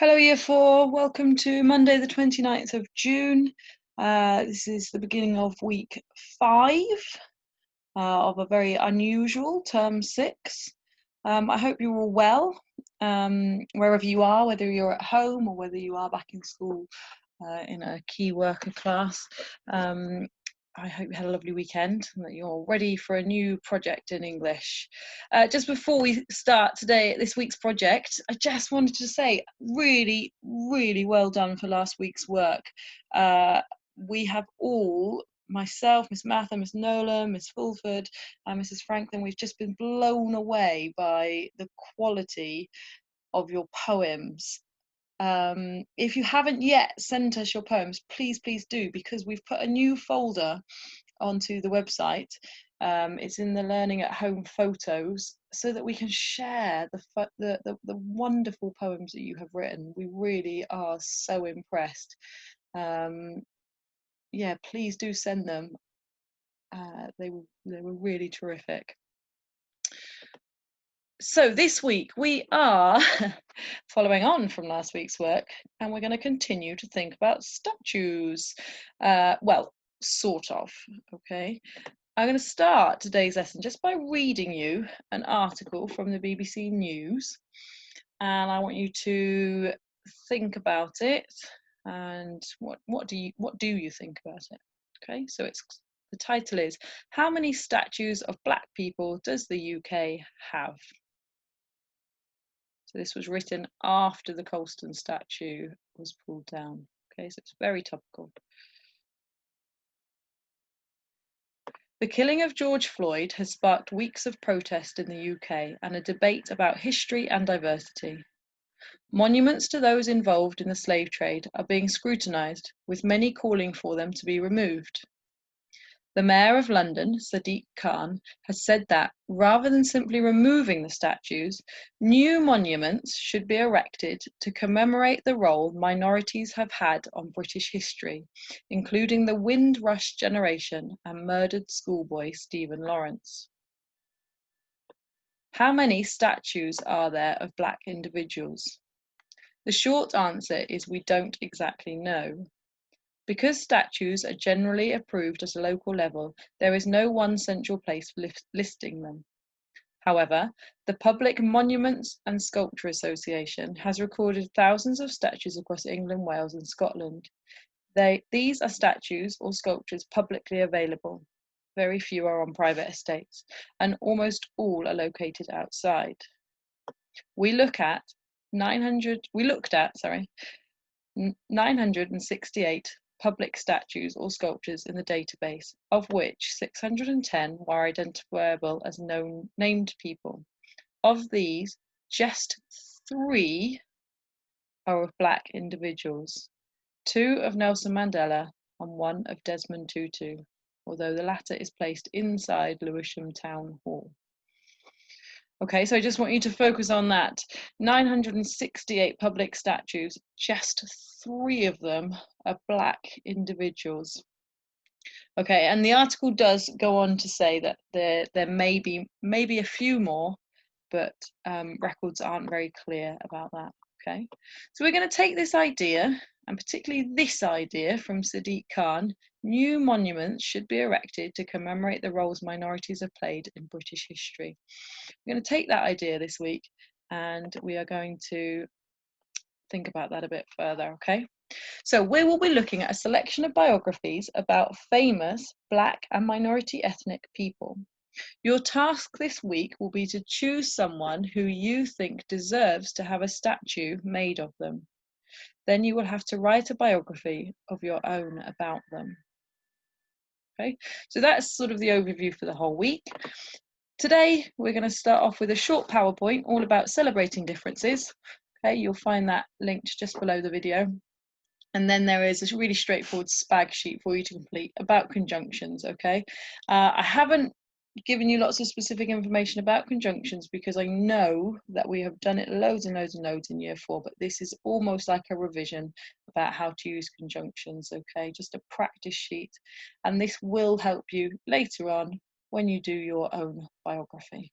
Hello Year 4, welcome to Monday the 29th of June. This is the beginning of week 5 of a very unusual term 6. I hope you're all well, wherever you are, whether you're at home or whether you are back in school in a key worker class. I hope you had a lovely weekend and that you're ready for a new project in English. Just before we start this week's project, I just wanted to say really, really well done for last week's work. We have all, myself, Miss Mather, Miss Nolan, Miss Fulford, and Mrs. Franklin, we've just been blown away by the quality of your poems. If you haven't yet sent us your poems, please do, because we've put a new folder onto the website. It's in the Learning at Home photos, so that we can share the wonderful poems that you have written. We really are so impressed. Yeah, please do send them. They were really terrific. So this week we are following on from last week's work, and we're going to continue to think about statues. Well, sort of, okay. I'm going to start today's lesson just by reading you an article from the BBC News, and I want you to think about it and what do you think about it? Okay, so the title is, how many statues of black people does the UK have? So this was written after the Colston statue was pulled down. Okay, so it's very topical. The killing of George Floyd has sparked weeks of protest in the UK and a debate about history and diversity. Monuments to those involved in the slave trade are being scrutinised, with many calling for them to be removed. The Mayor of London, Sadiq Khan, has said that, rather than simply removing the statues, new monuments should be erected to commemorate the role minorities have had on British history, including the Windrush generation and murdered schoolboy Stephen Lawrence. How many statues are there of black individuals? The short answer is we don't exactly know. Because statues are generally approved at a local level, there is no one central place for listing them. However, the Public Monuments and Sculpture Association has recorded thousands of statues across England, Wales and Scotland. These are statues or sculptures publicly available. Very few are on private estates, and almost all are located outside. We looked at 968 public statues or sculptures in the database, of which 610 were identifiable as named people. Of these, just 3 are of black individuals, 2 of Nelson Mandela and 1 of Desmond Tutu, although the latter is placed inside Lewisham Town Hall. Okay, so I just want you to focus on that. 968 public statues, just 3 of them are black individuals. Okay, and the article does go on to say that there may be a few more, but records aren't very clear about that. Okay, so we're going to take this idea, and particularly this idea from Sadiq Khan: new monuments should be erected to commemorate the roles minorities have played in British history. We're going to take that idea this week, and we are going to think about that a bit further, okay? So we will be looking at a selection of biographies about famous black and minority ethnic people. Your task this week will be to choose someone who you think deserves to have a statue made of them. Then you will have to write a biography of your own about them. Okay, so that's sort of the overview for the whole week. Today, we're going to start off with a short PowerPoint all about celebrating differences. Okay, you'll find that linked just below the video. And then there is a really straightforward SPAG sheet for you to complete about conjunctions, okay? I haven't given you lots of specific information about conjunctions because I know that we have done it loads and loads in year 4, but this is almost like a revision about how to use conjunctions, okay? Just a practice sheet. And this will help you later on when you do your own biography.